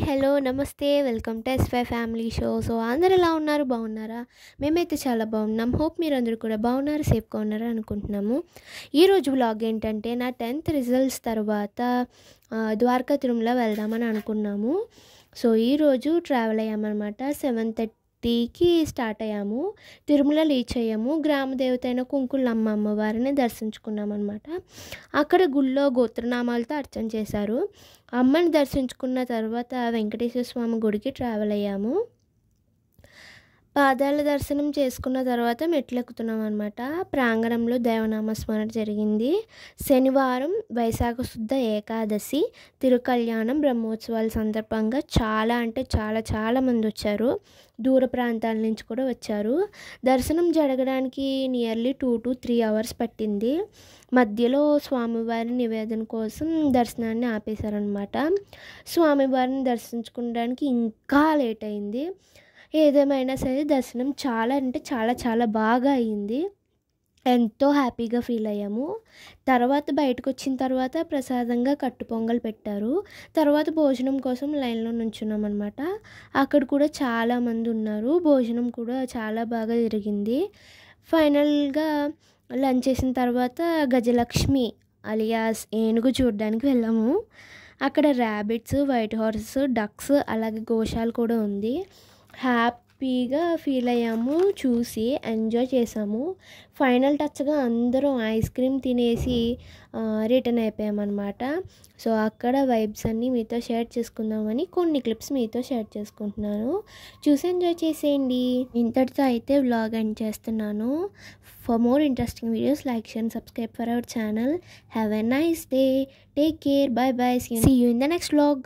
Hello, నమస్తే. Welcome to S five family show. So అందరూ ఎలా ఉన్నారు? బాగున్నారా? మేమైతే చాలా బాగున్నాం. హోప్ మీరందరూ కూడా బాగున్నారు, సేఫ్గా ఉన్నారు అనుకుంటున్నాము. ఈరోజు వ్లాగ్ ఏంటంటే, నా 10th రిజల్ట్స్ తర్వాత ద్వారకా తిరుమల వెళ్దామని అనుకున్నాము. సో ఈరోజు ట్రావెల్ అయ్యామన్నమాట. 7:30కి స్టార్ట్ అయ్యాము. తిరుమల రీచ్ అయ్యాము. గ్రామ దేవత అయిన కుంకుళ్ళమ్మ అమ్మవారిని దర్శించుకున్నామన్నమాట. అక్కడ గుళ్ళో గోత్రనామాలతో అర్చన చేశారు. అమ్మని దర్శించుకున్న తర్వాత వెంకటేశ్వర స్వామి గుడికి ట్రావెల్ అయ్యాము. పాదాల దర్శనం చేసుకున్న తర్వాత మెట్లెక్కుతున్నాం అనమాట. ప్రాంగణంలో దేవనామస్మరణ జరిగింది. శనివారం వైశాఖ శుద్ధ ఏకాదశి తిరుకళ్యాణం బ్రహ్మోత్సవాల సందర్భంగా చాలా మంది వచ్చారు. దూర ప్రాంతాల నుంచి కూడా వచ్చారు. దర్శనం జరగడానికి నియర్లీ 2 to 3 hours పట్టింది. మధ్యలో స్వామివారి నివేదన కోసం దర్శనాన్ని ఆపేశారనమాట. స్వామివారిని దర్శించుకోవడానికి ఇంకా లేట్ అయింది. ఏదేమైనా సరే దర్శనం చాలా బాగా అయింది. ఎంతో హ్యాపీగా ఫీల్ అయ్యాము. తర్వాత బయటకు వచ్చిన తర్వాత ప్రసాదంగా కట్టు పొంగల్ పెట్టారు. తర్వాత భోజనం కోసం లైన్లో నుంచున్నాం అనమాట. అక్కడ కూడా చాలామంది ఉన్నారు. భోజనం కూడా చాలా బాగా జరిగింది. ఫైనల్గా లంచ్ చేసిన తర్వాత గజలక్ష్మి అలియాస్ ఏనుగు చూడడానికి వెళ్ళాము. అక్కడ ర్యాబిట్స్, వైట్ హార్స్, డక్స్, అలాగే గోశాల కూడా ఉంది. హ్యాపీగా ఫీల్ అయ్యాము, చూసి ఎంజాయ్ చేసాము. ఫైనల్ టచ్గా అందరం ఐస్ క్రీమ్ తినేసి రిటర్న్ అయిపోయామన్నమాట. సో అక్కడ వైబ్స్ అన్నీ మీతో షేర్ చేసుకుందామని కొన్ని క్లిప్స్ మీతో షేర్ చేసుకుంటున్నాను. చూసి ఎంజాయ్ చేసేయండి. ఇంతటితో అయితే వ్లాగ్ ఎండ్ చేస్తున్నాను. For more interesting videos like, share, subscribe for our channel. Have a nice day. Take care. By. See you in the next vlog.